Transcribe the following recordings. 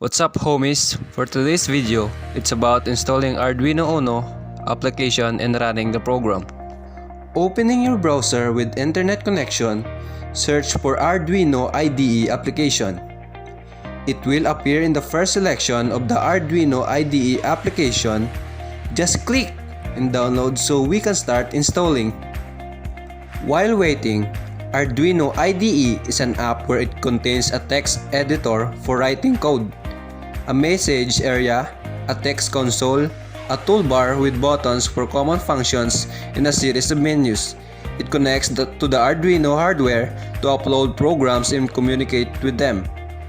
What's up homies? For today's video, it's about installing Arduino Uno application and running the program. Opening your browser with internet connection, search for Arduino IDE application. It will appear in the first selection of the Arduino IDE application. Just click and download so we can start installing. While waiting, Arduino IDE is an app where it contains a text editor for writing code, a message area, a text console, a toolbar with buttons for common functions, and a series of menus. It connects to the Arduino hardware to upload programs and communicate with them.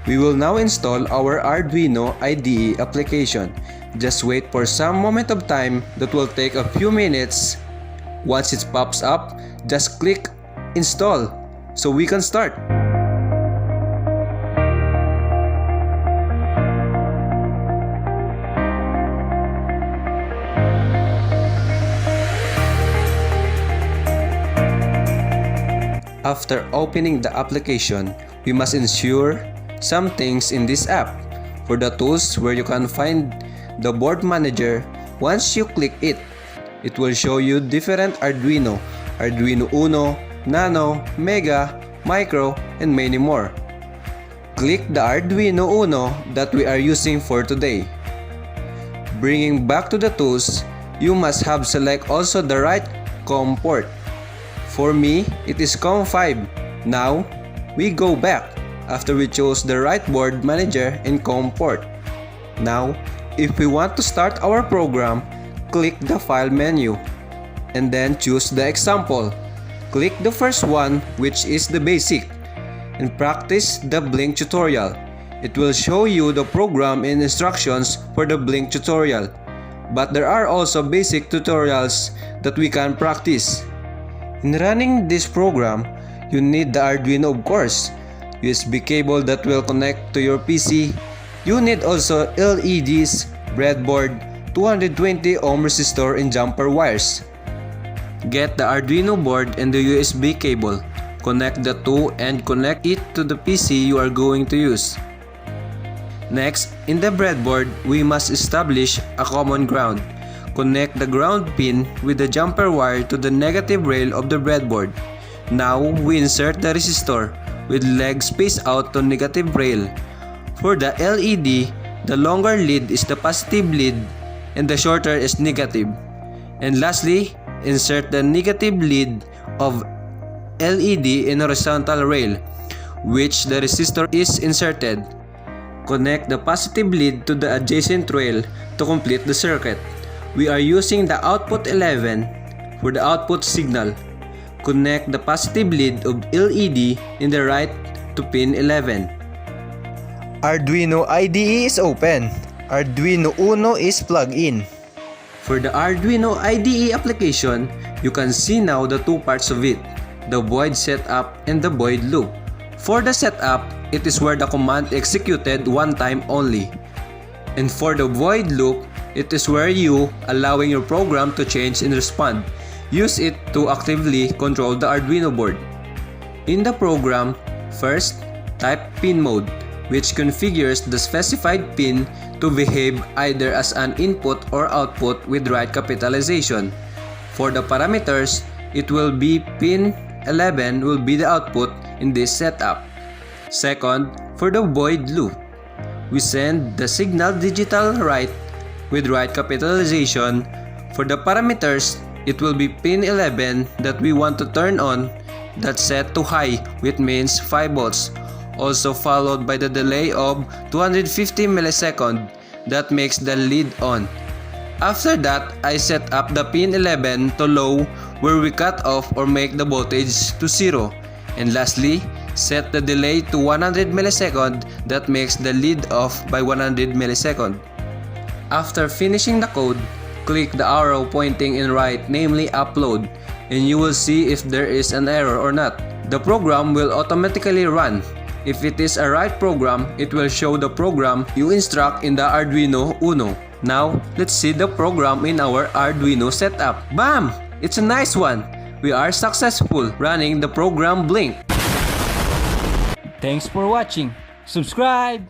We will now install our Arduino IDE application. Just wait for some moment of time that will take a few minutes. Once it pops up, just click install so we can start. After opening the application, we must ensure some things in this app. For the tools where you can find the board manager, once you click it, it will show you different Arduino Uno, Nano, Mega, Micro, and many more. Click the Arduino Uno that we are using for today. Bringing back to the tools, you must have select also the right COM port. For me, it is COM5. Now, we go back after we chose the right board manager and COM port. Now, if we want to start our program, click the File menu and then choose the example. Click the first one, which is the basic, and practice the Blink tutorial. It will show you the program and instructions for the Blink tutorial, but there are also basic tutorials that we can practice. In running this program, you need the Arduino, of course, USB cable that will connect to your PC. You need also LEDs, breadboard, 220 ohm resistor and jumper wires. Get the Arduino board and the USB cable. Connect the two and connect it to the PC you are going to use. Next, in the breadboard, we must establish a common ground. Connect the ground pin with the jumper wire to the negative rail of the breadboard. Now, we insert the resistor with legs spaced out to negative rail. For the LED, the longer lead is the positive lead and the shorter is negative. And lastly, insert the negative lead of LED in horizontal rail, which the resistor is inserted. Connect the positive lead to the adjacent rail to complete the circuit. We are using the output 11 for the output signal. Connect the positive lead of LED in the right to pin 11. Arduino IDE is open. Arduino Uno is plugged in. For the Arduino IDE application, you can see now the two parts of it, the void setup and the void loop. For the setup, it is where the command executed one time only. And for the void loop, it is where you allowing your program to change and respond. Use it to actively control the Arduino board. In the program, first, type pin mode, which configures the specified pin to behave either as an input or output with right capitalization. For the parameters, it will be pin 11 will be the output in this setup. Second, for the void loop, we send the signal digital right with right capitalization. For the parameters, it will be pin 11 that we want to turn on, that's set to high, which means 5 volts. Also followed by the delay of 250 milliseconds that makes the lead on. After that, I set up the pin 11 to low where we cut off or make the voltage to 0. And lastly, set the delay to 100 milliseconds that makes the lead off by 100 milliseconds. After finishing the code, click the arrow pointing in right, namely upload, and you will see if there is an error or not. The program will automatically run. If it is a right program, it will show the program you instruct in the Arduino Uno. Now, let's see the program in our Arduino setup. Bam! It's a nice one! We are successful running the program Blink. Thanks for watching. Subscribe!